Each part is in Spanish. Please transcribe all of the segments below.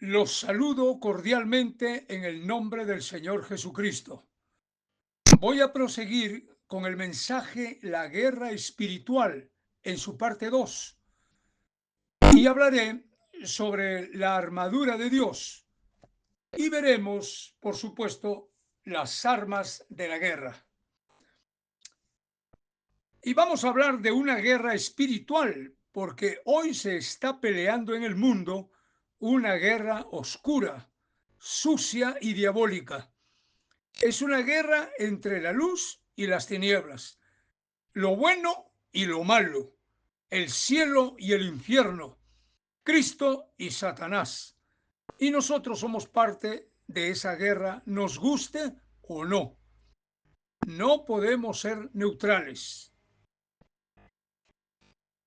Los saludo cordialmente en el nombre del Señor Jesucristo. Voy a proseguir con el mensaje La guerra espiritual en su parte 2 y hablaré sobre la armadura de Dios y veremos, por supuesto, las armas de la guerra. Y vamos a hablar de una guerra espiritual, porque hoy se está peleando en el mundo una guerra oscura, sucia y diabólica. Es una guerra entre la luz y las tinieblas, lo bueno y lo malo, el cielo y el infierno, Cristo y Satanás. Y nosotros somos parte de esa guerra, nos guste o no. No podemos ser neutrales.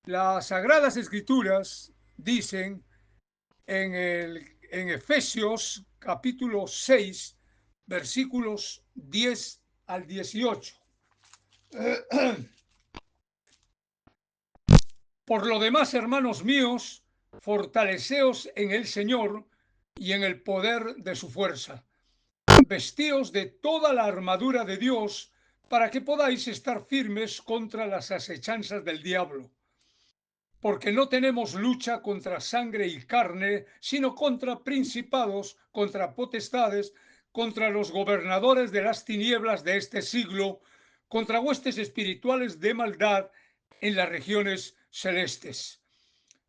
Las Sagradas Escrituras dicen en Efesios capítulo 6, versículos 10 al 18. Por lo demás, hermanos míos, fortaleceos en el Señor y en el poder de su fuerza. Vestíos de toda la armadura de Dios para que podáis estar firmes contra las asechanzas del diablo. Porque no tenemos lucha contra sangre y carne, sino contra principados, contra potestades, contra los gobernadores de las tinieblas de este siglo, contra huestes espirituales de maldad en las regiones celestes.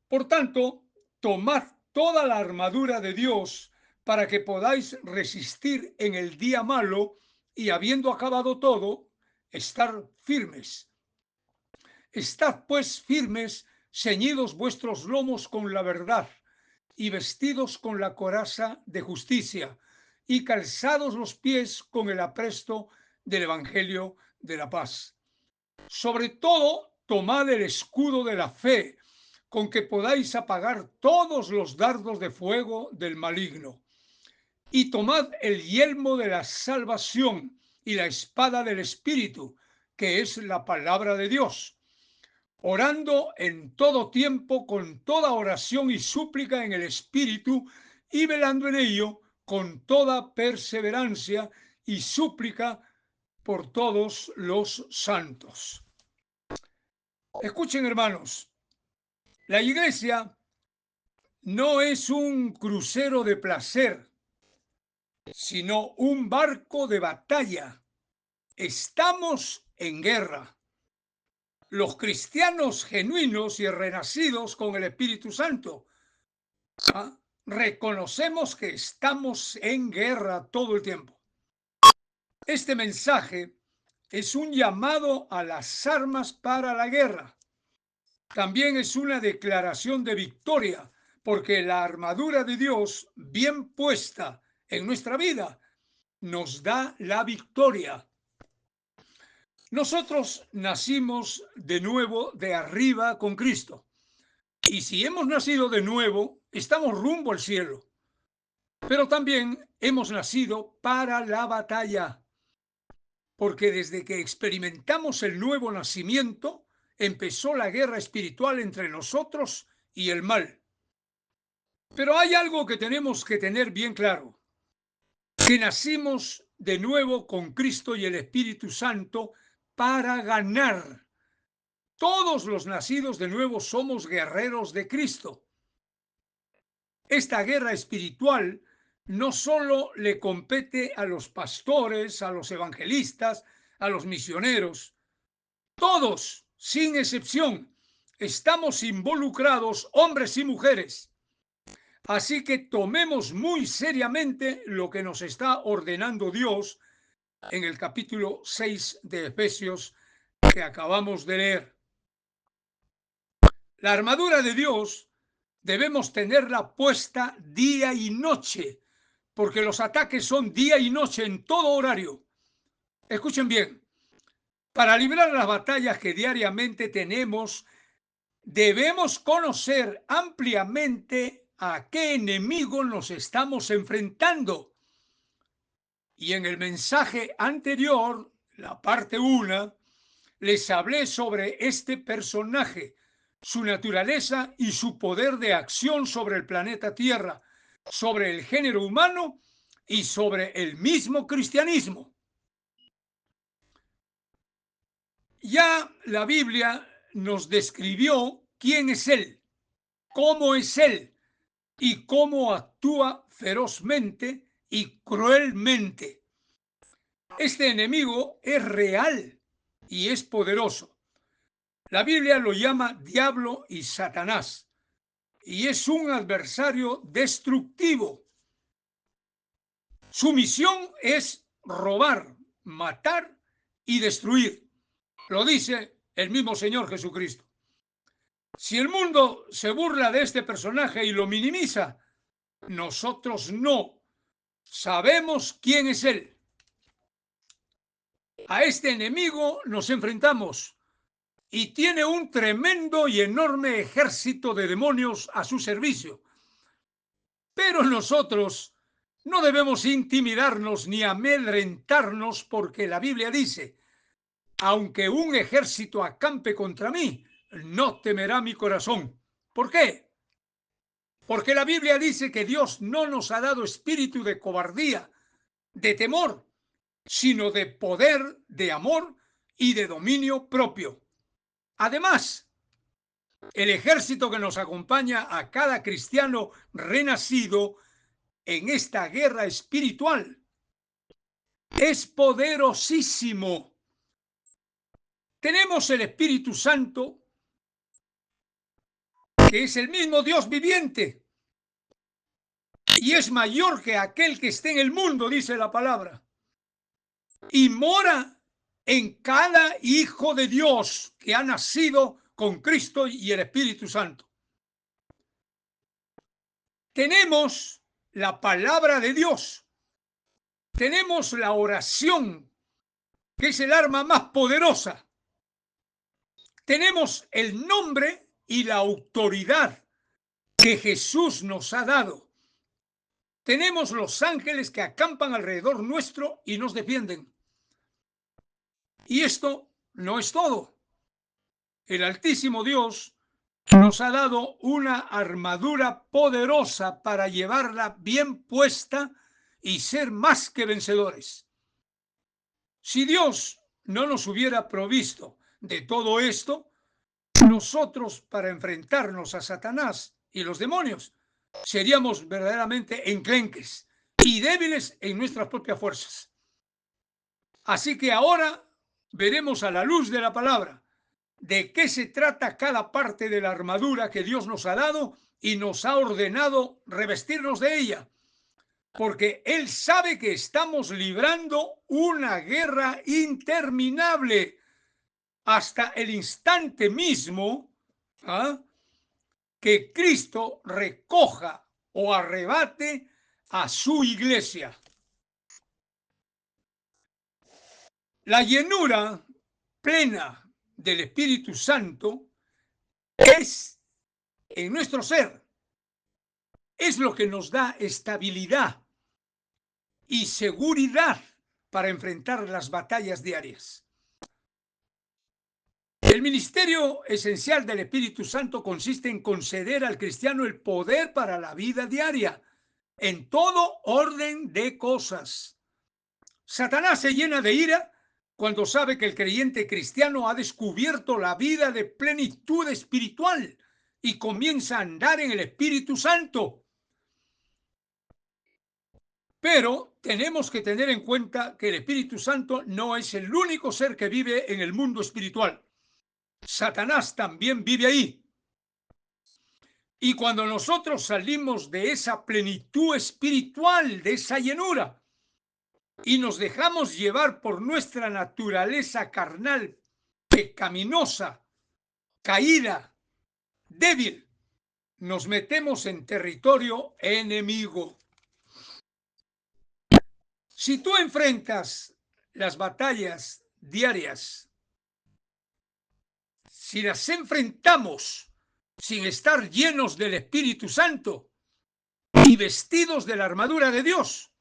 Por tanto, tomad toda la armadura de Dios para que podáis resistir en el día malo y, habiendo acabado todo, estar firmes. Estad pues firmes, ceñidos vuestros lomos con la verdad y vestidos con la coraza de justicia y calzados los pies con el apresto del evangelio de la paz. Sobre todo, tomad el escudo de la fe, con que podáis apagar todos los dardos de fuego del maligno. Y tomad el yelmo de la salvación y la espada del Espíritu, que es la palabra de Dios, orando en todo tiempo con toda oración y súplica en el Espíritu, y velando en ello con toda perseverancia y súplica por todos los santos. Escuchen, hermanos, la iglesia no es un crucero de placer, sino un barco de batalla. Estamos en guerra. Los cristianos genuinos y renacidos con el Espíritu Santo, reconocemos que estamos en guerra todo el tiempo. Este mensaje es un llamado a las armas para la guerra. También es una declaración de victoria, porque la armadura de Dios, bien puesta en nuestra vida, nos da la victoria. Nosotros nacimos de nuevo de arriba con Cristo. Y si hemos nacido de nuevo, estamos rumbo al cielo. Pero también hemos nacido para la batalla. Porque desde que experimentamos el nuevo nacimiento, empezó la guerra espiritual entre nosotros y el mal. Pero hay algo que tenemos que tener bien claro, que nacimos de nuevo con Cristo y el Espíritu Santo para ganar. Todos los nacidos de nuevo somos guerreros de Cristo. Esta guerra espiritual no solo le compete a los pastores, a los evangelistas, a los misioneros. Todos, sin excepción, estamos involucrados, hombres y mujeres. Así que tomemos muy seriamente lo que nos está ordenando Dios en el capítulo 6 de Efesios que acabamos de leer. La armadura de Dios debemos tenerla puesta día y noche, porque los ataques son día y noche en todo horario. Escuchen bien, para librar las batallas que diariamente tenemos, debemos conocer ampliamente a qué enemigo nos estamos enfrentando. Y en el mensaje anterior, la parte 1, les hablé sobre este personaje, su naturaleza y su poder de acción sobre el planeta Tierra, sobre el género humano y sobre el mismo cristianismo. Ya la Biblia nos describió quién es Él, cómo es Él y cómo actúa ferozmente y cruelmente. Este enemigo es real y es poderoso. La Biblia lo llama diablo y Satanás y es un adversario destructivo. Su misión es robar, matar y destruir. Lo dice el mismo Señor Jesucristo. Si el mundo se burla de este personaje y lo minimiza, nosotros no. Sabemos quién es Él. A este enemigo nos enfrentamos y tiene un tremendo y enorme ejército de demonios a su servicio. Pero nosotros no debemos intimidarnos ni amedrentarnos porque la Biblia dice, aunque un ejército acampe contra mí, no temerá mi corazón. ¿Por qué? Porque la Biblia dice que Dios no nos ha dado espíritu de cobardía, de temor, sino de poder, de amor y de dominio propio. Además, el ejército que nos acompaña a cada cristiano renacido en esta guerra espiritual es poderosísimo. Tenemos el Espíritu Santo, que es el mismo Dios viviente y es mayor que aquel que esté en el mundo, dice la palabra, y mora en cada hijo de Dios que ha nacido con Cristo y el Espíritu Santo. Tenemos la palabra de Dios, tenemos la oración, que es el arma más poderosa. Tenemos el nombre y la autoridad que Jesús nos ha dado. Tenemos los ángeles que acampan alrededor nuestro y nos defienden. Y esto no es todo. El Altísimo Dios nos ha dado una armadura poderosa para llevarla bien puesta y ser más que vencedores. Si Dios no nos hubiera provisto de todo esto, nosotros para enfrentarnos a Satanás y los demonios seríamos verdaderamente enclenques y débiles en nuestras propias fuerzas. Así que ahora veremos a la luz de la palabra de qué se trata cada parte de la armadura que Dios nos ha dado y nos ha ordenado revestirnos de ella, porque Él sabe que estamos librando una guerra interminable hasta el instante mismo que Cristo recoja o arrebate a su iglesia. La llenura plena del Espíritu Santo es en nuestro ser, es lo que nos da estabilidad y seguridad para enfrentar las batallas diarias. El ministerio esencial del Espíritu Santo consiste en conceder al cristiano el poder para la vida diaria, en todo orden de cosas. Satanás se llena de ira cuando sabe que el creyente cristiano ha descubierto la vida de plenitud espiritual y comienza a andar en el Espíritu Santo. Pero tenemos que tener en cuenta que el Espíritu Santo no es el único ser que vive en el mundo espiritual. Satanás también vive ahí. Y cuando nosotros salimos de esa plenitud espiritual, de esa llenura, y nos dejamos llevar por nuestra naturaleza carnal, pecaminosa, caída, débil, nos metemos en territorio enemigo. Si tú enfrentas las batallas diarias, si las enfrentamos sin estar llenos del Espíritu Santo y vestidos de la armadura de Dios,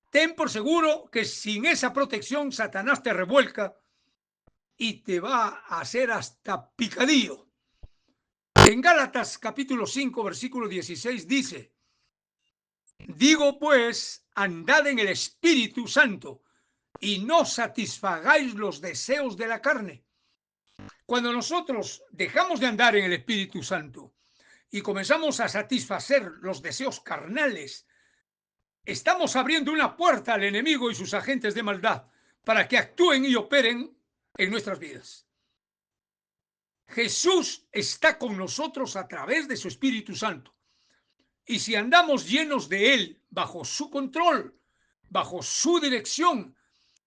ten por seguro que sin esa protección Satanás te revuelca y te va a hacer hasta picadillo. En Gálatas capítulo 5 versículo 16 dice: Digo pues, andad en el Espíritu Santo y no satisfagáis los deseos de la carne. Cuando nosotros dejamos de andar en el Espíritu Santo y comenzamos a satisfacer los deseos carnales, estamos abriendo una puerta al enemigo y sus agentes de maldad para que actúen y operen en nuestras vidas. Jesús está con nosotros a través de su Espíritu Santo. Y si andamos llenos de Él, bajo su control, bajo su dirección,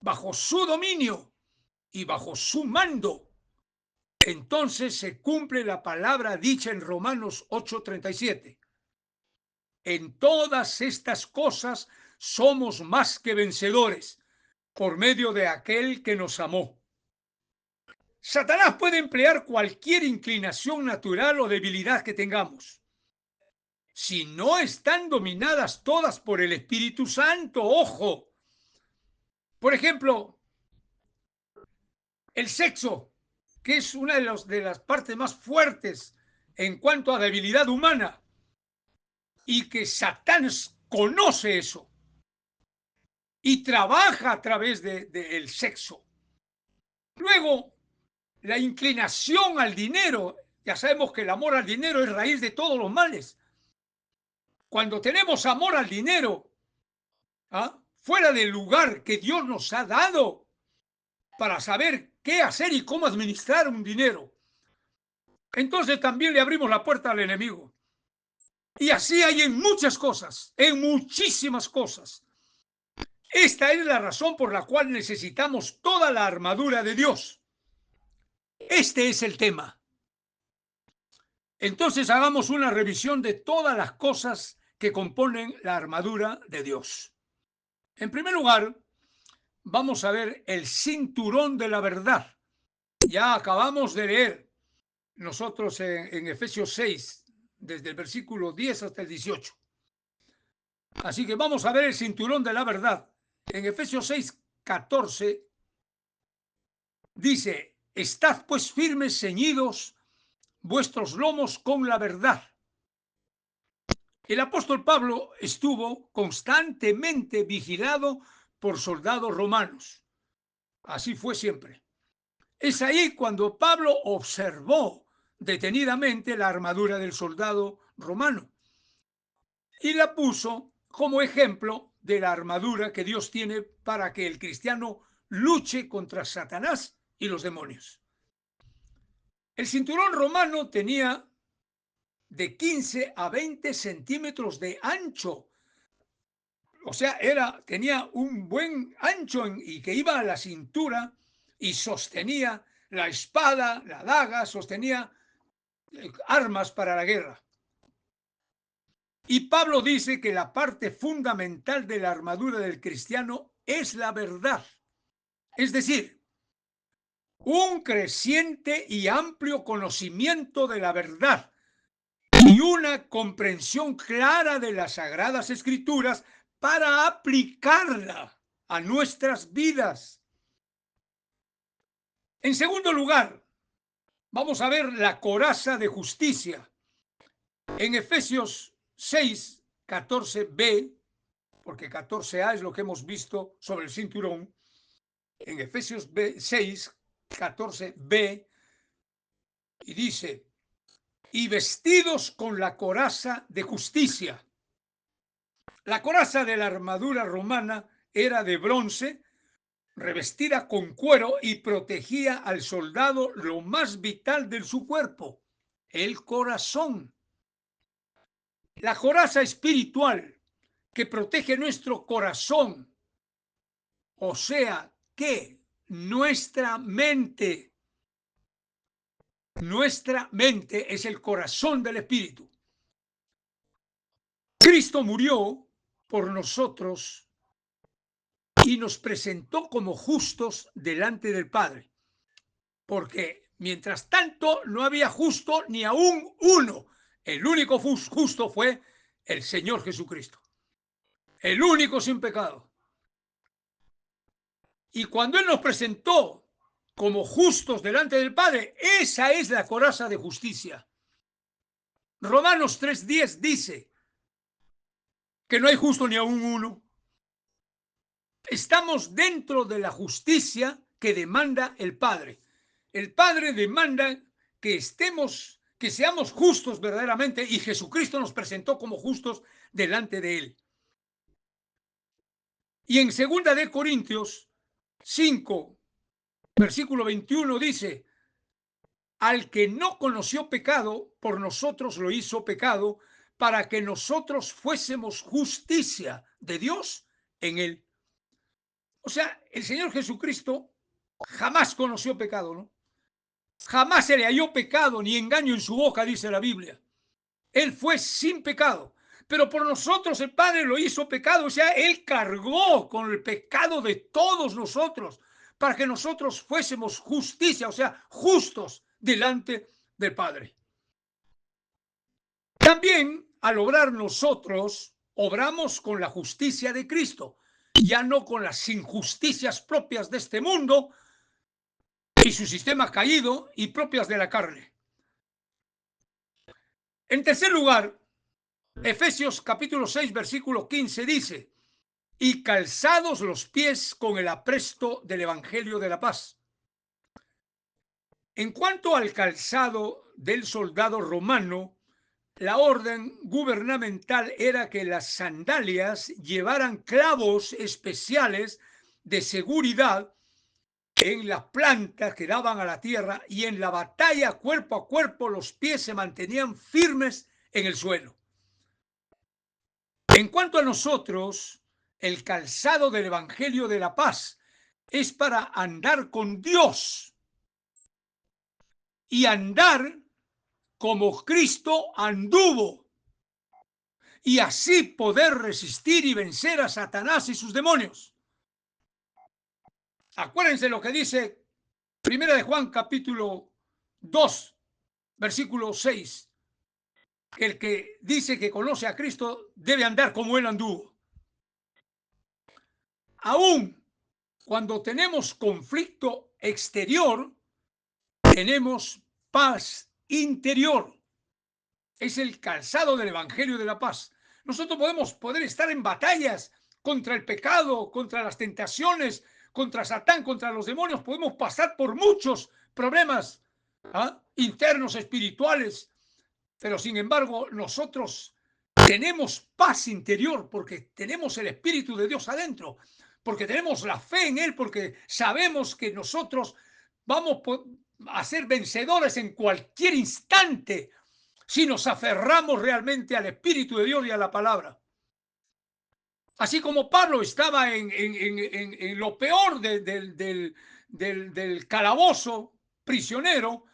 bajo su dominio y bajo su mando, entonces se cumple la palabra dicha en Romanos 8:37. En todas estas cosas somos más que vencedores por medio de aquel que nos amó. Satanás puede emplear cualquier inclinación natural o debilidad que tengamos, si no están dominadas todas por el Espíritu Santo. Ojo. Por ejemplo, el sexo, que es una de las partes más fuertes en cuanto a debilidad humana, y que Satán conoce eso y trabaja a través del sexo. Luego, la inclinación al dinero. Ya sabemos que el amor al dinero es raíz de todos los males. Cuando tenemos amor al dinero, fuera del lugar que Dios nos ha dado para saber qué hacer y cómo administrar un dinero, entonces también le abrimos la puerta al enemigo. Y así hay en muchas cosas, en muchísimas cosas. Esta es la razón por la cual necesitamos toda la armadura de Dios. Este es el tema. Entonces hagamos una revisión de todas las cosas que componen la armadura de Dios. En primer lugar, vamos a ver el cinturón de la verdad. Ya acabamos de leer nosotros en Efesios 6, desde el versículo 10 hasta el 18. Así que vamos a ver el cinturón de la verdad. En Efesios 6, 14, dice: estad pues firmes, ceñidos vuestros lomos con la verdad. El apóstol Pablo estuvo constantemente vigilado por soldados romanos. Así fue siempre. Es ahí cuando Pablo observó detenidamente la armadura del soldado romano y la puso como ejemplo de la armadura que Dios tiene para que el cristiano luche contra Satanás y los demonios. El cinturón romano tenía de 15 a 20 centímetros de ancho. O sea, tenía un buen ancho y que iba a la cintura y sostenía la espada, la daga, sostenía armas para la guerra. Y Pablo dice que la parte fundamental de la armadura del cristiano es la verdad. Es decir, un creciente y amplio conocimiento de la verdad y una comprensión clara de las Sagradas Escrituras para aplicarla a nuestras vidas. En segundo lugar, vamos a ver la coraza de justicia. En Efesios 6, 14b, porque 14a es lo que hemos visto sobre el cinturón, en Efesios 6, 14b, y dice: y vestidos con la coraza de justicia. La coraza de la armadura romana era de bronce, revestida con cuero, y protegía al soldado lo más vital de su cuerpo, el corazón. La coraza espiritual que protege nuestro corazón, o sea que nuestra mente es el corazón del espíritu. Cristo murió por nosotros y nos presentó como justos delante del Padre, porque mientras tanto no había justo ni aún uno. El único justo fue el Señor Jesucristo, el único sin pecado. Y cuando Él nos presentó como justos delante del Padre, esa es la coraza de justicia. Romanos 3:10 dice: que no hay justo ni aún uno. Estamos dentro de la justicia que demanda el Padre. El Padre demanda que estemos, que seamos justos verdaderamente, y Jesucristo nos presentó como justos delante de Él. Y en 2 de Corintios 5, versículo 21 dice: al que no conoció pecado, por nosotros lo hizo pecado, para que nosotros fuésemos justicia de Dios en él. O sea, el Señor Jesucristo jamás conoció pecado, ¿no? Jamás se le halló pecado ni engaño en su boca, dice la Biblia. Él fue sin pecado, pero por nosotros el Padre lo hizo pecado. O sea, Él cargó con el pecado de todos nosotros para que nosotros fuésemos justicia, o sea, justos delante del Padre. También, al obrar nosotros, obramos con la justicia de Cristo, ya no con las injusticias propias de este mundo y su sistema caído y propias de la carne. En tercer lugar, Efesios capítulo 6, versículo 15 dice: y calzados los pies con el apresto del Evangelio de la paz. En cuanto al calzado del soldado romano, la orden gubernamental era que las sandalias llevaran clavos especiales de seguridad en las plantas que daban a la tierra, y en la batalla cuerpo a cuerpo los pies se mantenían firmes en el suelo. En cuanto a nosotros, el calzado del Evangelio de la paz es para andar con Dios y andar como Cristo anduvo, y así poder resistir y vencer a Satanás y sus demonios. Acuérdense lo que dice 1 de Juan capítulo 2, versículo 6, que el que dice que conoce a Cristo debe andar como Él anduvo. Aún cuando tenemos conflicto exterior, tenemos paz interior. Es el calzado del Evangelio de la paz. Nosotros podemos estar en batallas contra el pecado, contra las tentaciones, contra Satán, contra los demonios. Podemos pasar por muchos problemas internos, espirituales, pero sin embargo nosotros tenemos paz interior porque tenemos el Espíritu de Dios adentro, porque tenemos la fe en Él, porque sabemos que nosotros vamos a ser vencedores en cualquier instante si nos aferramos realmente al Espíritu de Dios y a la palabra. Así como Pablo estaba en lo peor del calabozo, prisionero,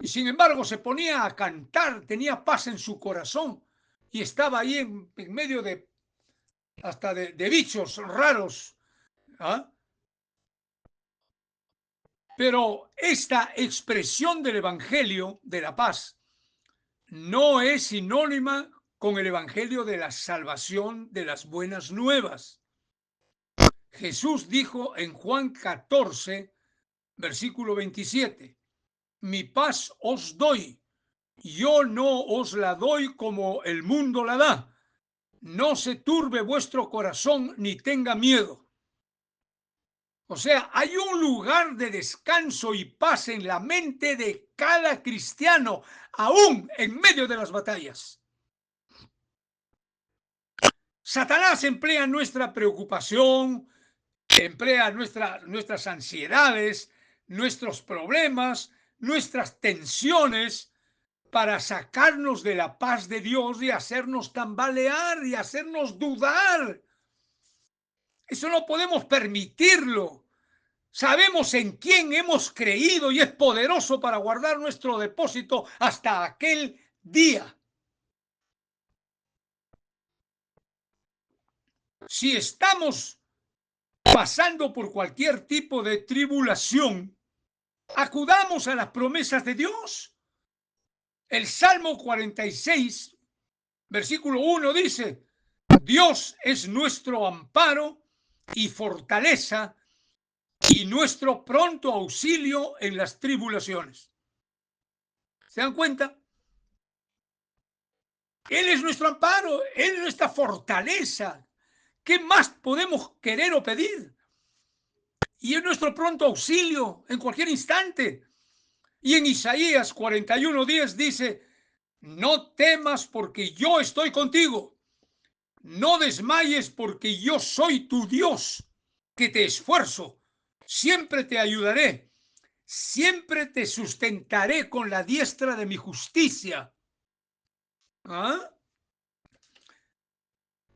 y sin embargo se ponía a cantar, tenía paz en su corazón, y estaba ahí en medio hasta de bichos raros. Pero esta expresión del Evangelio de la paz no es sinónima con el Evangelio de la salvación, de las buenas nuevas. Jesús dijo en Juan 14, versículo 27, mi paz os doy, yo no os la doy como el mundo la da. No se turbe vuestro corazón ni tenga miedo. O sea, hay un lugar de descanso y paz en la mente de cada cristiano, aún en medio de las batallas. Satanás emplea nuestra preocupación, emplea nuestras ansiedades, nuestros problemas, nuestras tensiones para sacarnos de la paz de Dios y hacernos tambalear y hacernos dudar. Eso no podemos permitirlo. Sabemos en quién hemos creído y es poderoso para guardar nuestro depósito hasta aquel día. Si estamos pasando por cualquier tipo de tribulación, acudamos a las promesas de Dios. El Salmo 46, versículo 1 dice: Dios es nuestro amparo y fortaleza y nuestro pronto auxilio en las tribulaciones. ¿Se dan cuenta? Él es nuestro amparo, Él es nuestra fortaleza. ¿Qué más podemos querer o pedir? Y es nuestro pronto auxilio en cualquier instante. Y en Isaías 41:10 dice: no temas porque yo estoy contigo. No desmayes porque yo soy tu Dios, que te esfuerzo. Siempre te ayudaré. Siempre te sustentaré con la diestra de mi justicia. ¿Ah?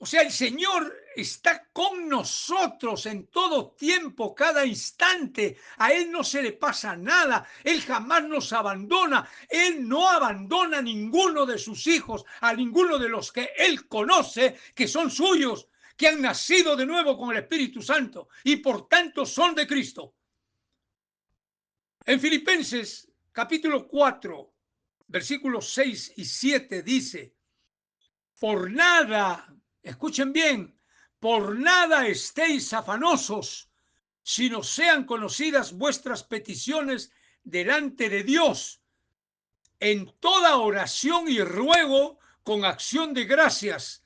O sea, el Señor está con nosotros en todo tiempo, cada instante. A Él no se le pasa nada. Él jamás nos abandona. Él no abandona a ninguno de sus hijos, a ninguno de los que Él conoce, que son suyos, que han nacido de nuevo con el Espíritu Santo y por tanto son de Cristo. En Filipenses capítulo 4, versículos 6 y 7 dice: por nada, escuchen bien, por nada estéis afanosos, sino sean conocidas vuestras peticiones delante de Dios, en toda oración y ruego con acción de gracias,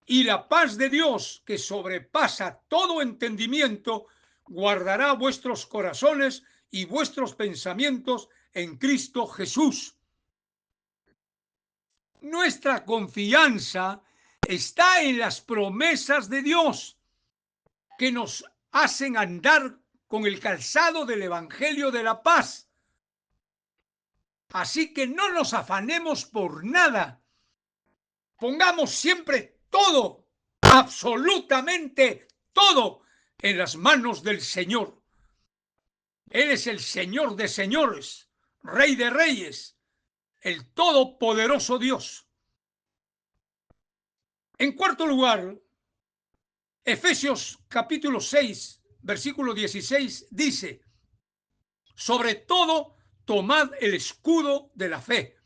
y la paz de Dios, que sobrepasa todo entendimiento, guardará vuestros corazones y vuestros pensamientos en Cristo Jesús. Nuestra confianza está en las promesas de Dios, que nos hacen andar con el calzado del Evangelio de la paz. Así que no nos afanemos por nada. Pongamos siempre todo, absolutamente todo, en las manos del Señor. Él es el Señor de señores, Rey de reyes, el todopoderoso Dios. En cuarto lugar, Efesios capítulo 6, versículo 16 dice: sobre todo, tomad el escudo de la fe,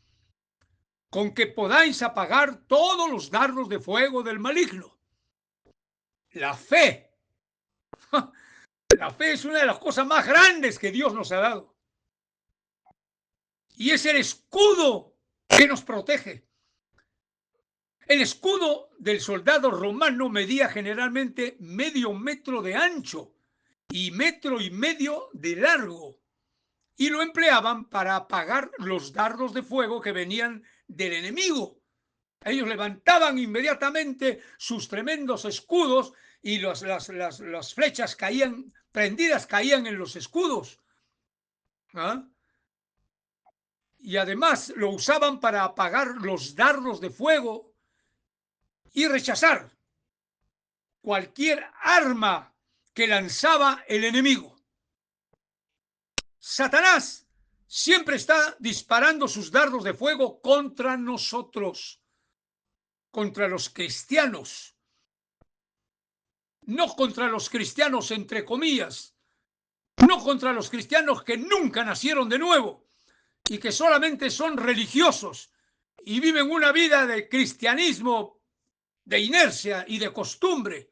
con que podáis apagar todos los dardos de fuego del maligno. La fe. La fe es una de las cosas más grandes que Dios nos ha dado. Y es el escudo que nos protege. El escudo del soldado romano medía generalmente medio metro de ancho y metro y medio de largo, y lo empleaban para apagar los dardos de fuego que venían del enemigo. Ellos levantaban inmediatamente sus tremendos escudos y las flechas caían prendidas, caían en los escudos. ¿Ah? Y además lo usaban para apagar los dardos de fuego y rechazar cualquier arma que lanzaba el enemigo. Satanás siempre está disparando sus dardos de fuego contra nosotros, contra los cristianos, no contra los cristianos entre comillas, no contra los cristianos que nunca nacieron de nuevo y que solamente son religiosos y viven una vida de cristianismo, de inercia y de costumbre.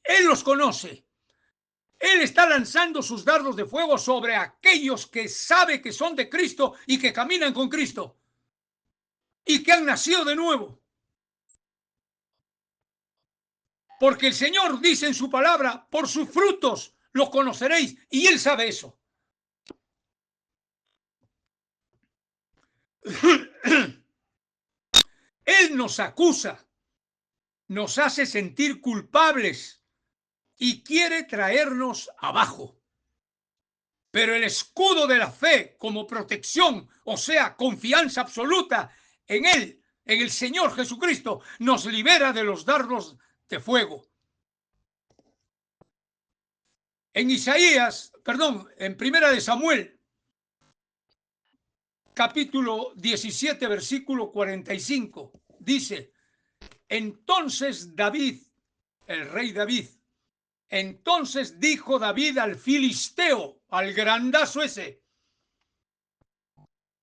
Él los conoce. Él está lanzando sus dardos de fuego sobre aquellos que sabe que son de Cristo y que caminan con Cristo y que han nacido de nuevo. Porque el Señor dice en su palabra: por sus frutos los conoceréis, y Él sabe eso. Él nos acusa, nos hace sentir culpables y quiere traernos abajo. Pero el escudo de la fe como protección, o sea, confianza absoluta en Él, en el Señor Jesucristo, nos libera de los dardos de fuego. En en Primera de Samuel, capítulo 17, versículo 45, dice: entonces David, el rey David, entonces dijo David al filisteo, al grandazo ese: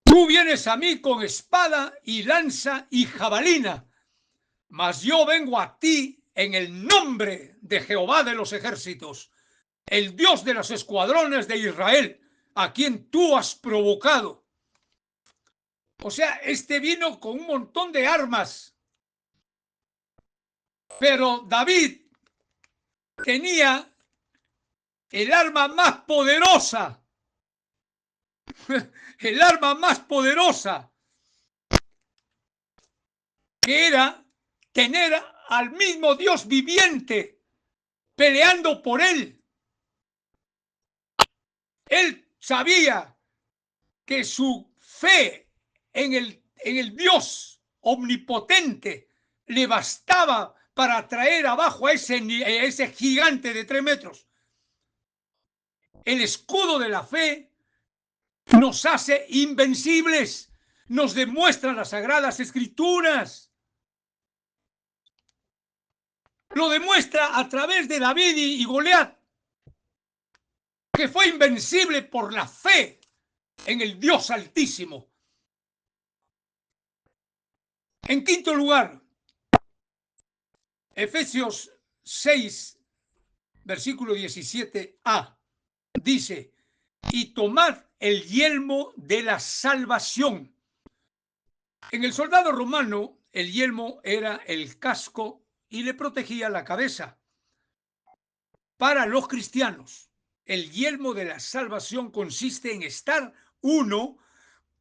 tú vienes a mí con espada y lanza y jabalina, mas yo vengo a ti en el nombre de Jehová de los ejércitos, el Dios de los escuadrones de Israel, a quien tú has provocado. O sea, este vino con un montón de armas Pero David tenía el arma más poderosa, el arma más poderosa, que era tener al mismo Dios viviente peleando por él. Él sabía que su fe en el Dios omnipotente le bastaba para traer abajo a ese gigante de 3 metros. El escudo de la fe nos hace invencibles, nos demuestran las Sagradas Escrituras. Lo demuestra a través de David y Goliat, que fue invencible por la fe en el Dios Altísimo. En quinto lugar, Efesios 6, versículo 17a, dice: y tomad el yelmo de la salvación. En el soldado romano, el yelmo era el casco y le protegía la cabeza. Para los cristianos, el yelmo de la salvación consiste en estar uno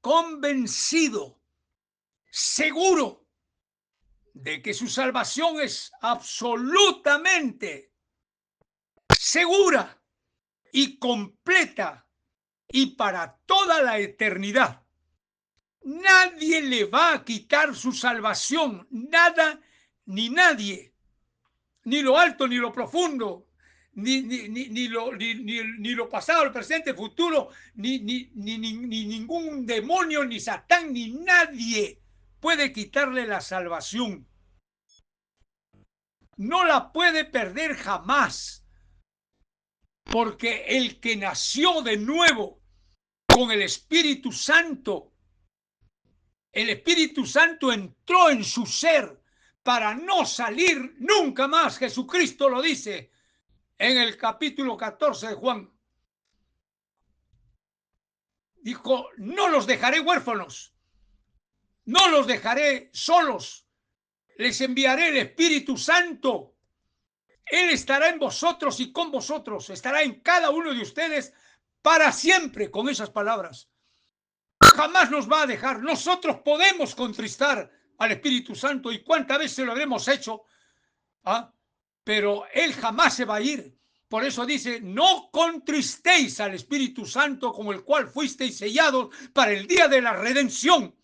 convencido, seguro de que su salvación es absolutamente segura y completa y para toda la eternidad. Nadie le va a quitar su salvación, nada ni nadie, ni lo alto ni lo profundo, ni lo pasado, el presente, el futuro, ni ningún demonio, ni Satán, ni nadie puede quitarle la salvación. No la puede perder jamás, porque el que nació de nuevo con el Espíritu Santo, el Espíritu Santo entró en su ser para no salir nunca más. Jesucristo lo dice en el capítulo 14 de Juan. Dijo: no los dejaré huérfanos, no los dejaré solos, les enviaré el Espíritu Santo. Él estará en vosotros y con vosotros, estará en cada uno de ustedes para siempre. Con esas palabras, jamás nos va a dejar. Nosotros podemos contristar al Espíritu Santo, y cuántas veces lo habremos hecho, pero Él jamás se va a ir. Por eso dice: no contristéis al Espíritu Santo, con el cual fuisteis sellados para el día de la redención,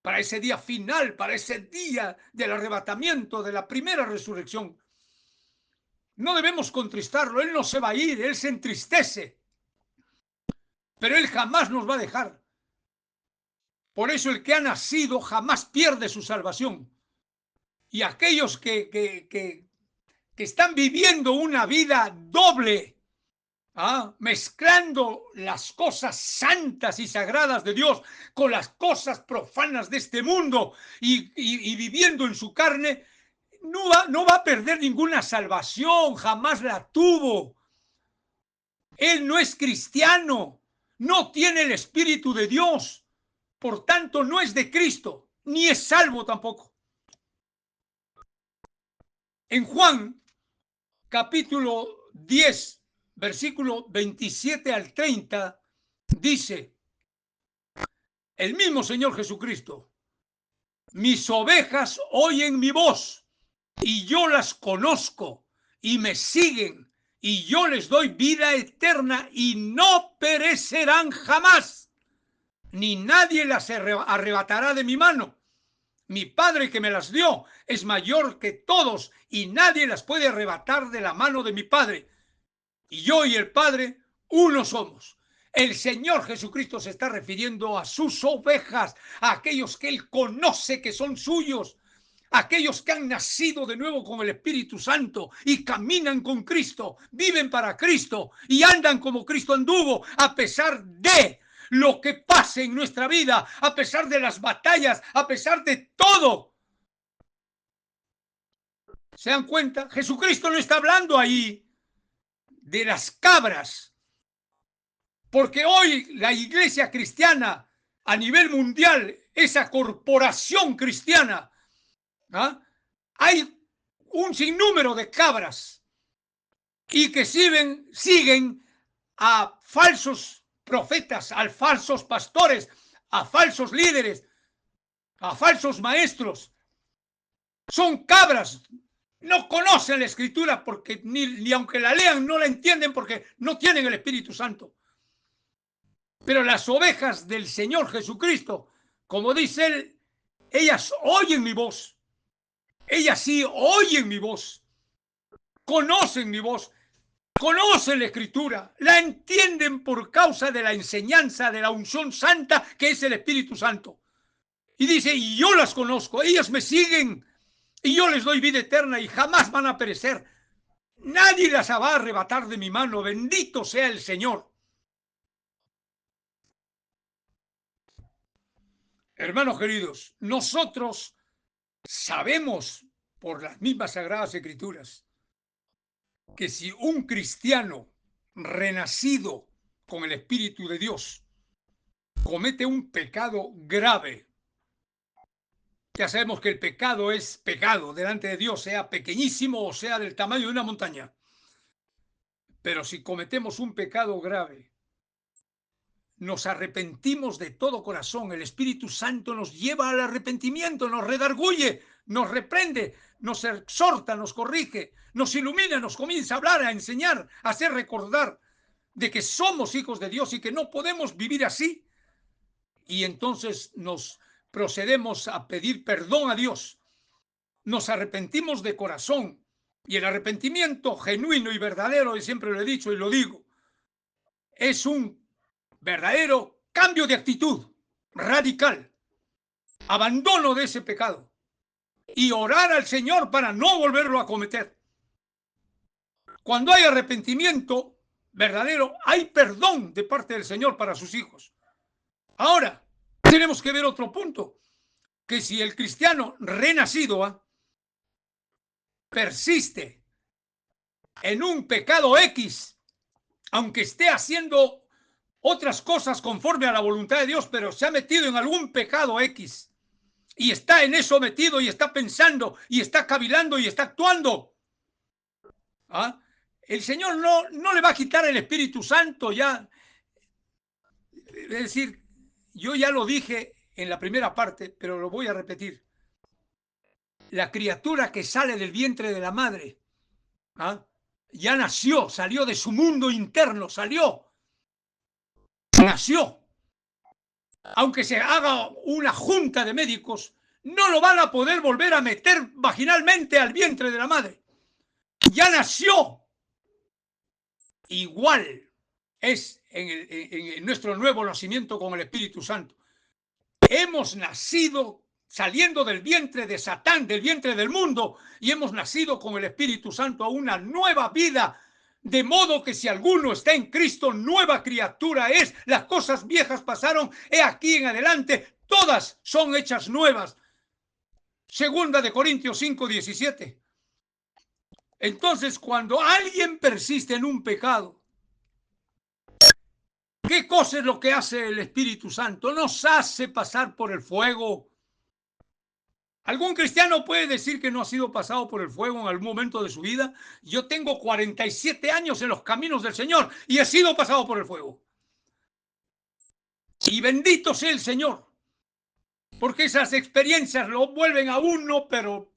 para ese día final, para ese día del arrebatamiento, de la primera resurrección. No debemos contristarlo. Él no se va a ir, Él se entristece, pero Él jamás nos va a dejar. Por eso el que ha nacido jamás pierde su salvación. Y aquellos que están viviendo una vida doble, mezclando las cosas santas y sagradas de Dios con las cosas profanas de este mundo y viviendo en su carne, no va a perder ninguna salvación, jamás la tuvo. Él no es cristiano, no tiene el Espíritu de Dios, por tanto no es de Cristo, ni es salvo tampoco. En Juan, capítulo 10, versículo 27 al 30, dice el mismo Señor Jesucristo: mis ovejas oyen mi voz, y yo las conozco, y me siguen, y yo les doy vida eterna, y no perecerán jamás, ni nadie las arrebatará de mi mano. Mi Padre que me las dio es mayor que todos, y nadie las puede arrebatar de la mano de mi Padre. Y yo y el Padre uno somos. El Señor Jesucristo se está refiriendo a sus ovejas, a aquellos que Él conoce que son suyos, aquellos que han nacido de nuevo con el Espíritu Santo y caminan con Cristo, viven para Cristo y andan como Cristo anduvo, a pesar de lo que pase en nuestra vida, a pesar de las batallas, a pesar de todo. ¿Se dan cuenta? Jesucristo no está hablando ahí de las cabras, porque hoy la iglesia cristiana a nivel mundial, esa corporación cristiana, hay un sinnúmero de cabras y que siguen a falsos profetas, a falsos pastores, a falsos líderes, a falsos maestros. Son cabras. No conocen la Escritura porque ni aunque la lean no la entienden porque no tienen el Espíritu Santo. Pero las ovejas del Señor Jesucristo, como dice él, ellas oyen mi voz. Ellas sí oyen mi voz. Conocen mi voz. Conocen la Escritura. La entienden por causa de la enseñanza de la unción santa que es el Espíritu Santo. Y dice, y yo las conozco. Ellas me siguen. Y yo les doy vida eterna y jamás van a perecer. Nadie las va a arrebatar de mi mano. Bendito sea el Señor. Hermanos queridos, nosotros sabemos por las mismas Sagradas Escrituras que si un cristiano renacido con el Espíritu de Dios comete un pecado grave, ya sabemos que el pecado es pecado delante de Dios, sea pequeñísimo o sea del tamaño de una montaña. Pero si cometemos un pecado grave, nos arrepentimos de todo corazón, el Espíritu Santo nos lleva al arrepentimiento, nos redarguye, nos reprende, nos exhorta, nos corrige, nos ilumina, nos comienza a hablar, a enseñar, a hacer recordar de que somos hijos de Dios y que no podemos vivir así. Y entonces nos procedemos a pedir perdón a Dios. Nos arrepentimos de corazón. Y el arrepentimiento genuino y verdadero, y siempre lo he dicho y lo digo, es un verdadero cambio de actitud radical, abandono de ese pecado y orar al Señor para no volverlo a cometer. Cuando hay arrepentimiento verdadero, hay perdón de parte del Señor para sus hijos. Ahora, tenemos que ver otro punto, que si el cristiano renacido persiste en un pecado X, aunque esté haciendo otras cosas conforme a la voluntad de Dios, pero se ha metido en algún pecado X y está en eso metido y está pensando y está cavilando y está actuando, el Señor no le va a quitar el Espíritu Santo ya. Es decir, yo ya lo dije en la primera parte, pero lo voy a repetir. La criatura que sale del vientre de la madre ya nació, salió de su mundo interno, nació. Aunque se haga una junta de médicos, no lo van a poder volver a meter vaginalmente al vientre de la madre. Ya nació. Igual es en nuestro nuevo nacimiento con el Espíritu Santo. Hemos nacido saliendo del vientre de Satán, del vientre del mundo, y hemos nacido con el Espíritu Santo a una nueva vida. De modo que si alguno está en Cristo, nueva criatura es. Las cosas viejas pasaron, he aquí en adelante, todas son hechas nuevas. Segunda de Corintios 5:17. Entonces, cuando alguien persiste en un pecado, ¿qué cosa es lo que hace el Espíritu Santo? Nos hace pasar por el fuego. ¿Algún cristiano puede decir que no ha sido pasado por el fuego en algún momento de su vida? Yo tengo 47 años en los caminos del Señor y he sido pasado por el fuego. Y bendito sea el Señor, porque esas experiencias lo vuelven a uno, pero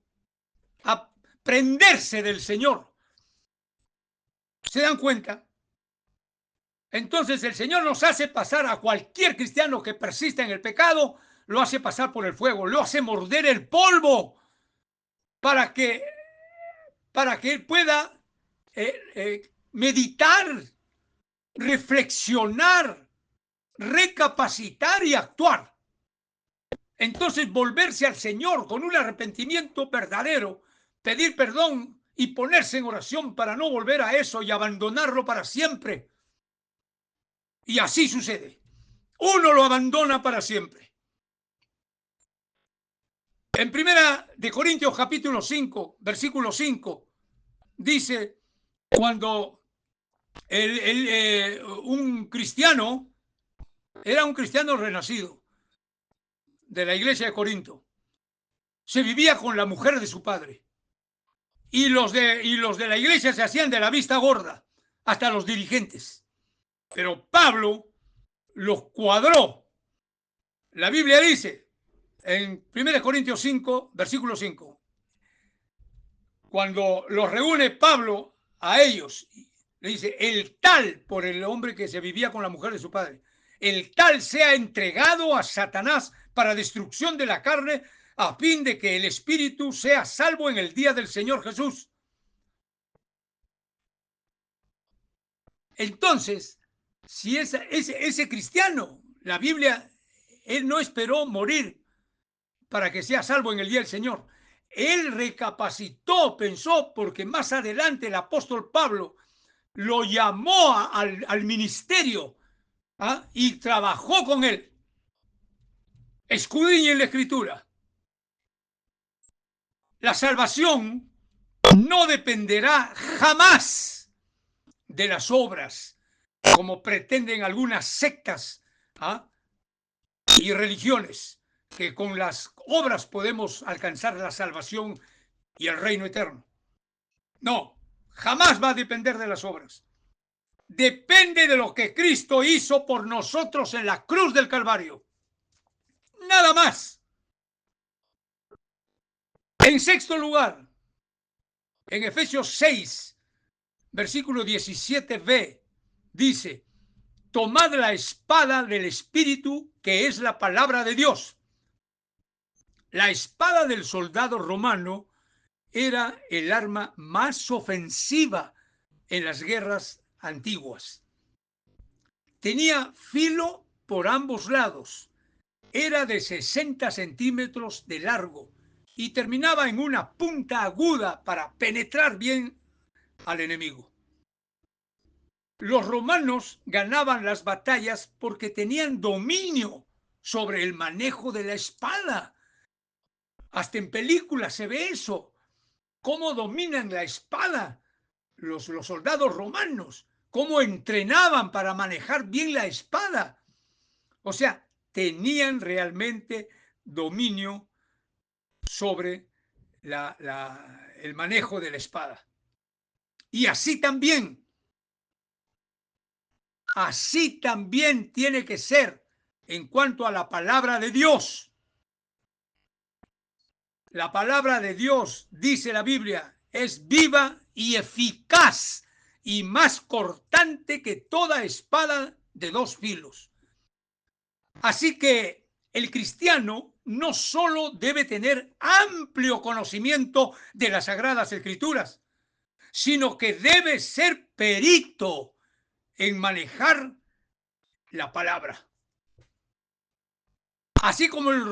a prenderse del Señor. ¿Se dan cuenta? Entonces el Señor nos hace pasar a cualquier cristiano que persista en el pecado, lo hace pasar por el fuego, lo hace morder el polvo para que él pueda meditar, reflexionar, recapacitar y actuar. Entonces volverse al Señor con un arrepentimiento verdadero, pedir perdón y ponerse en oración para no volver a eso y abandonarlo para siempre. Y así sucede. Uno lo abandona para siempre. En Primera de Corintios capítulo 5, versículo 5, dice, cuando un cristiano, era un cristiano renacido de la iglesia de Corinto, se vivía con la mujer de su padre y los de la iglesia se hacían de la vista gorda, hasta los dirigentes. Pero Pablo los cuadró. La Biblia dice en 1 Corintios 5, versículo 5, cuando los reúne Pablo a ellos, le dice, el tal, por el hombre que se vivía con la mujer de su padre, el tal sea entregado a Satanás para destrucción de la carne, a fin de que el espíritu sea salvo en el día del Señor Jesús. Entonces, si ese cristiano, la Biblia, él no esperó morir para que sea salvo en el día del Señor. Él recapacitó, pensó, porque más adelante el apóstol Pablo lo llamó al ministerio, y trabajó con él. Escudriñen la Escritura. La salvación no dependerá jamás de las obras, como pretenden algunas sectas y religiones, que con las obras podemos alcanzar la salvación y el reino eterno. No, jamás va a depender de las obras. Depende de lo que Cristo hizo por nosotros en la cruz del Calvario. Nada más. En sexto lugar, en Efesios 6, versículo 17b, dice, tomad la espada del Espíritu, que es la palabra de Dios. La espada del soldado romano era el arma más ofensiva en las guerras antiguas. Tenía filo por ambos lados, era de 60 centímetros de largo y terminaba en una punta aguda para penetrar bien al enemigo. Los romanos ganaban las batallas porque tenían dominio sobre el manejo de la espada. Hasta en películas se ve eso, cómo dominan la espada los soldados romanos, cómo entrenaban para manejar bien la espada. O sea, tenían realmente dominio sobre el manejo de la espada. Y así también tiene que ser en cuanto a la palabra de Dios. La palabra de Dios, dice la Biblia, es viva y eficaz y más cortante que toda espada de dos filos. Así que el cristiano no solo debe tener amplio conocimiento de las Sagradas Escrituras, sino que debe ser perito en manejar la palabra. Así como el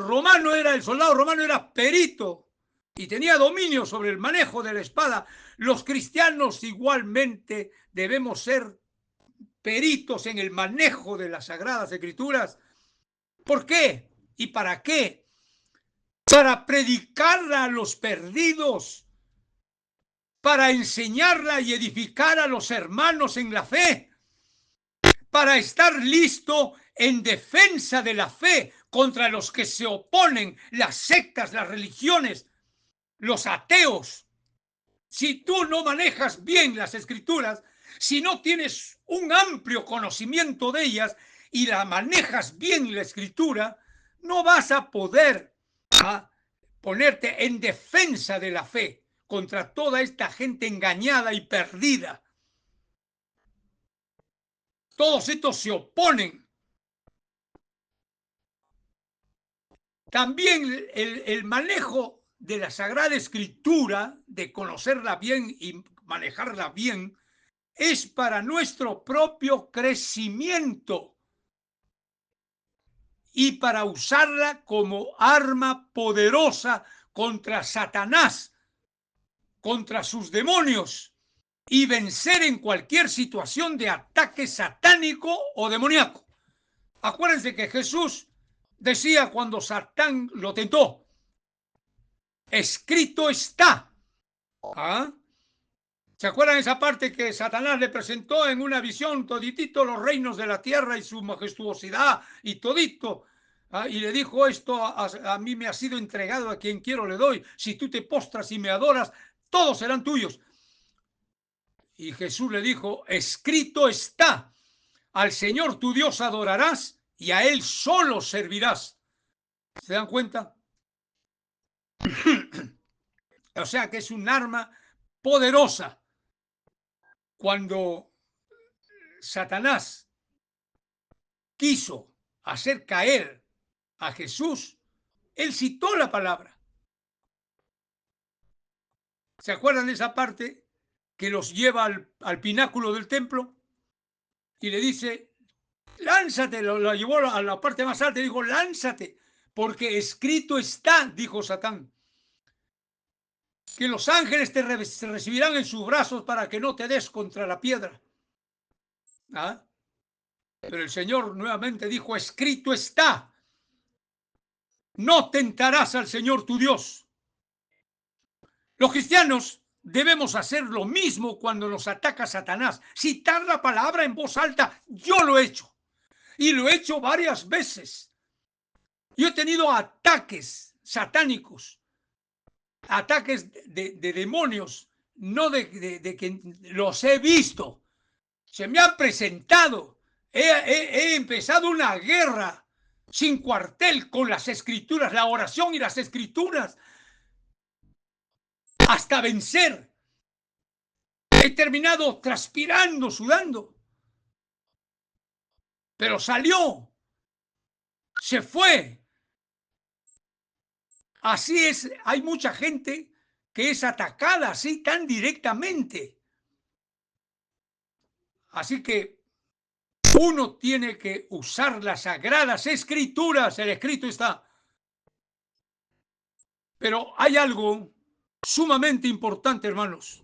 soldado romano era perito y tenía dominio sobre el manejo de la espada, los cristianos igualmente debemos ser peritos en el manejo de las Sagradas Escrituras. ¿Por qué? ¿Y para qué? Para predicarla a los perdidos, para enseñarla y edificar a los hermanos en la fe, para estar listo en defensa de la fe contra los que se oponen, las sectas, las religiones, los ateos. Si tú no manejas bien las Escrituras, si no tienes un amplio conocimiento de ellas y la manejas bien la Escritura, no vas a poder ponerte en defensa de la fe contra toda esta gente engañada y perdida. Todos estos se oponen. También el manejo de la Sagrada Escritura, de conocerla bien y manejarla bien, es para nuestro propio crecimiento y para usarla como arma poderosa contra Satanás, contra sus demonios, y vencer en cualquier situación de ataque satánico o demoníaco. Acuérdense que Jesús decía cuando Satán lo tentó, escrito está. ¿Se acuerdan esa parte que Satanás le presentó en una visión toditito los reinos de la tierra y su majestuosidad y todito? Y le dijo, esto a mí me ha sido entregado, a quien quiero le doy. Si tú te postras y me adoras, todos serán tuyos. Y Jesús le dijo, escrito está, al Señor tu Dios adorarás y a Él solo servirás. ¿Se dan cuenta? O sea que es un arma poderosa. Cuando Satanás quiso hacer caer a Jesús, él citó la palabra. ¿Se acuerdan de esa parte que los lleva al pináculo del templo y le dice, lánzate? Lo llevó a la parte más alta y dijo, lánzate, porque escrito está, dijo Satán, que los ángeles te recibirán en sus brazos para que no te des contra la piedra. ¿Ah? Pero el Señor nuevamente dijo, escrito está, no tentarás al Señor tu Dios. Los cristianos debemos hacer lo mismo cuando nos ataca Satanás, citar la palabra en voz alta. Yo lo he hecho y lo he hecho varias veces. Yo he tenido ataques satánicos, ataques de demonios, no de que los he visto. Se me han presentado. He empezado una guerra sin cuartel con las escrituras, la oración y las escrituras, hasta vencer. He terminado transpirando, sudando, pero salió, se fue. Así es, hay mucha gente que es atacada así tan directamente. Así que uno tiene que usar las sagradas escrituras, el escrito está. Pero hay algo sumamente importante, hermanos,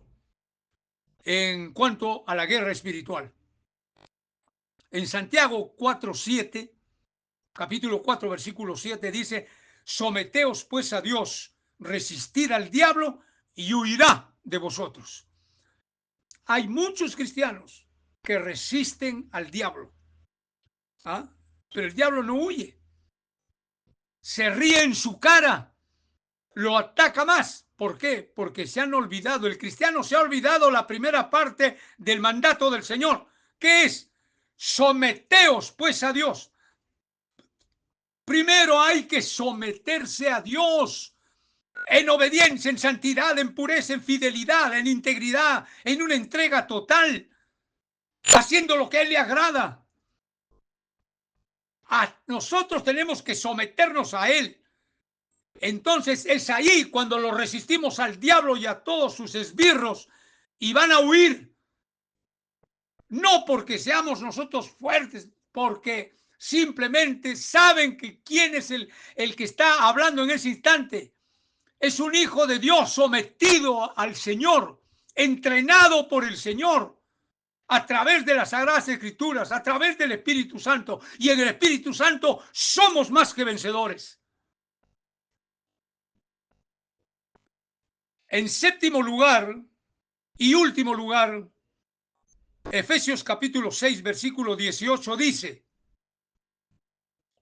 en cuanto a la guerra espiritual. En Santiago 4:7, capítulo 4, versículo 7, dice, someteos pues a Dios, resistir al diablo y huirá de vosotros. Hay muchos cristianos que resisten al diablo, ¿ah? Pero el diablo no huye. Se ríe en su cara, lo ataca más. ¿Por qué? Porque se han olvidado, el cristiano se ha olvidado la primera parte del mandato del Señor, que es, someteos pues a Dios. Primero hay que someterse a Dios en obediencia, en santidad, en pureza, en fidelidad, en integridad, en una entrega total, haciendo lo que a Él le agrada. Nosotros tenemos que someternos a Él. Entonces es ahí cuando lo resistimos al diablo y a todos sus esbirros y van a huir. No porque seamos nosotros fuertes, porque simplemente saben que quién es el que está hablando en ese instante. Es un hijo de Dios sometido al Señor, entrenado por el Señor a través de las Sagradas Escrituras, a través del Espíritu Santo. Y en el Espíritu Santo somos más que vencedores. En séptimo lugar y último lugar, Efesios capítulo 6, versículo 18 dice,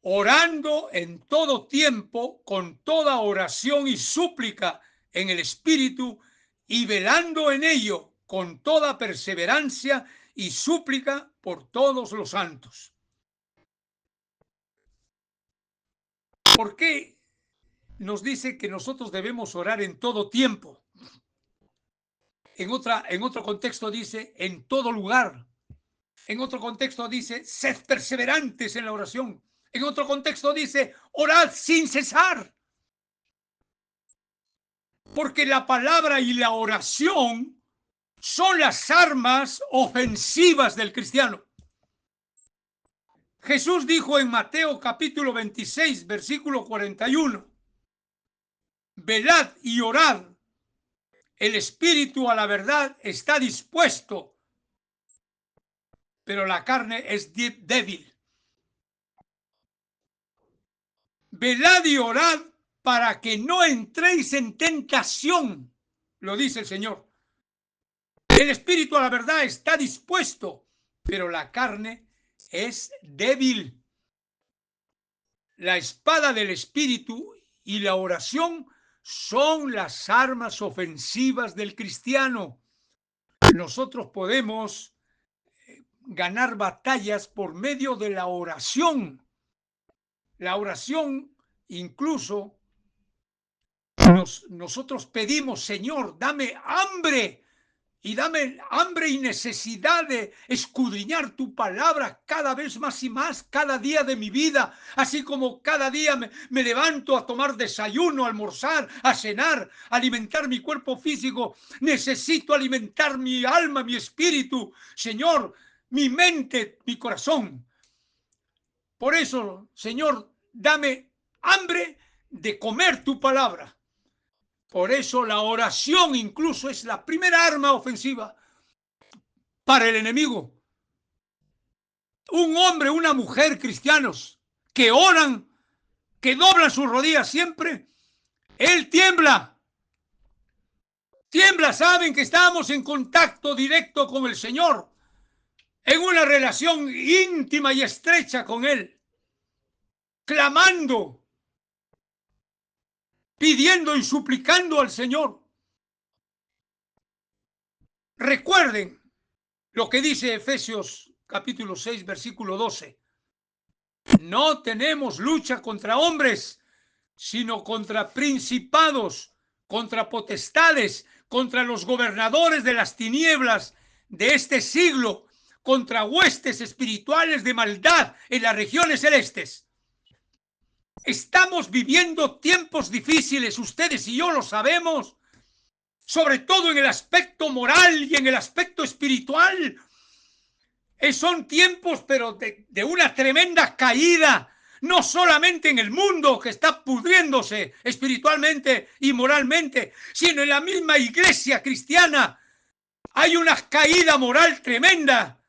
orando en todo tiempo, con toda oración y súplica en el Espíritu, y velando en ello con toda perseverancia y súplica por todos los santos. ¿Por qué nos dice que nosotros debemos orar en todo tiempo? En otro contexto dice, en todo lugar. En otro contexto dice, sed perseverantes en la oración. En otro contexto dice, orad sin cesar. Porque la palabra y la oración son las armas ofensivas del cristiano. Jesús dijo en Mateo capítulo 26, versículo 41, velad y orad, el espíritu a la verdad está dispuesto, pero la carne es débil. Velad y orad para que no entréis en tentación, lo dice el Señor. El espíritu a la verdad está dispuesto, pero la carne es débil. La espada del espíritu y la oración son las armas ofensivas del cristiano. Nosotros podemos ganar batallas por medio de la oración. La oración incluso nosotros pedimos, Señor, dame hambre y necesidad de escudriñar tu palabra cada vez más y más, cada día de mi vida, así como cada día me levanto a tomar desayuno, a almorzar, a cenar, a alimentar mi cuerpo físico. Necesito alimentar mi alma, mi espíritu, Señor, mi mente, mi corazón. Por eso, Señor, dame hambre de comer tu palabra. Por eso la oración incluso es la primera arma ofensiva para el enemigo. Un hombre, una mujer cristianos que oran, que doblan sus rodillas siempre, él tiembla. Tiembla, saben que estamos en contacto directo con el Señor, en una relación íntima y estrecha con Él, clamando, pidiendo y suplicando al Señor. Recuerden lo que dice Efesios capítulo 6, versículo 12. No tenemos lucha contra hombres, sino contra principados, contra potestades, contra los gobernadores de las tinieblas de este siglo, contra huestes espirituales de maldad en las regiones celestes. Estamos viviendo tiempos difíciles, ustedes y yo lo sabemos, sobre todo en el aspecto moral y en el aspecto espiritual. Son tiempos, pero de una tremenda caída, no solamente en el mundo que está pudriéndose espiritualmente y moralmente, sino en la misma iglesia cristiana. Hay una caída moral tremenda.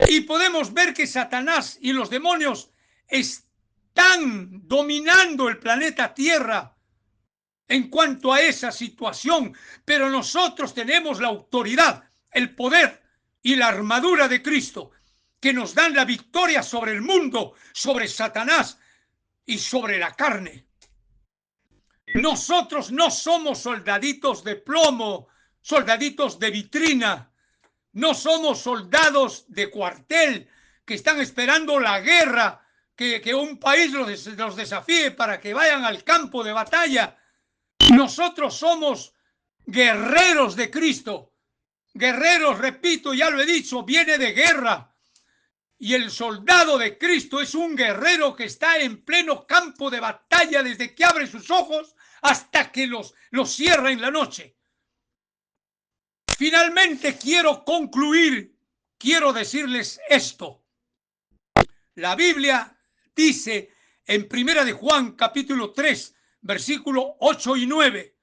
Y podemos ver que Satanás y los demonios están dominando el planeta Tierra en cuanto a esa situación, pero nosotros tenemos la autoridad, el poder y la armadura de Cristo que nos dan la victoria sobre el mundo, sobre Satanás y sobre la carne. Nosotros no somos soldaditos de plomo, soldaditos de vitrina, no somos soldados de cuartel que están esperando la guerra, que un país los desafíe para que vayan al campo de batalla. Nosotros somos guerreros de Cristo. Guerreros, repito, ya lo he dicho, viene de guerra. Y el soldado de Cristo es un guerrero que está en pleno campo de batalla desde que abre sus ojos hasta que los cierra en la noche. Finalmente quiero concluir, quiero decirles esto. La Biblia dice en 1 de Juan capítulo 3, versículo 8 y 9,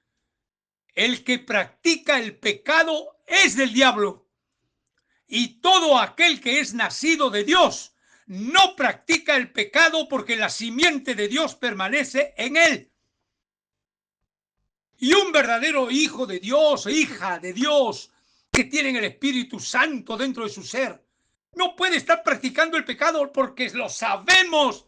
el que practica el pecado es del diablo, y todo aquel que es nacido de Dios no practica el pecado porque la simiente de Dios permanece en él. Y un verdadero hijo de Dios, hija de Dios, que tienen el Espíritu Santo dentro de su ser, no puede estar practicando el pecado porque lo sabemos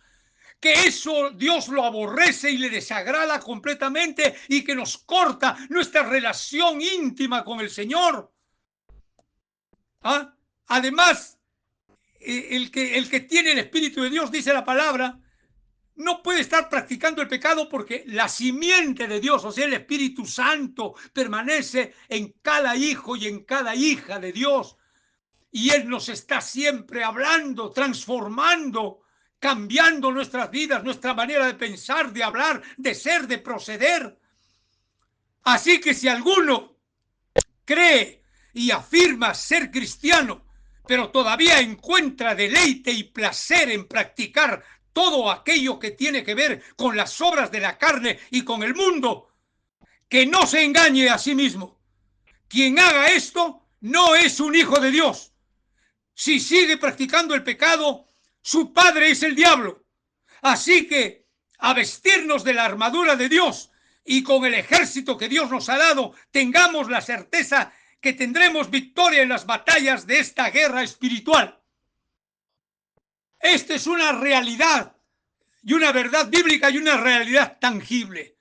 que eso Dios lo aborrece y le desagrada completamente y que nos corta nuestra relación íntima con el Señor. Además, el que tiene el Espíritu de Dios, dice la palabra, no puede estar practicando el pecado porque la simiente de Dios, o sea, el Espíritu Santo, permanece en cada hijo y en cada hija de Dios. Y Él nos está siempre hablando, transformando, cambiando nuestras vidas, nuestra manera de pensar, de hablar, de ser, de proceder. Así que si alguno cree y afirma ser cristiano, pero todavía encuentra deleite y placer en practicar todo aquello que tiene que ver con las obras de la carne y con el mundo, que no se engañe a sí mismo. Quien haga esto no es un hijo de Dios. Si sigue practicando el pecado, su padre es el diablo. Así que a vestirnos de la armadura de Dios y con el ejército que Dios nos ha dado, tengamos la certeza que tendremos victoria en las batallas de esta guerra espiritual. Esta es una realidad y una verdad bíblica y una realidad tangible.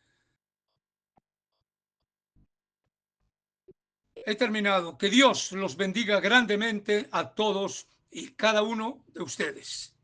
He terminado. Que Dios los bendiga grandemente a todos y cada uno de ustedes.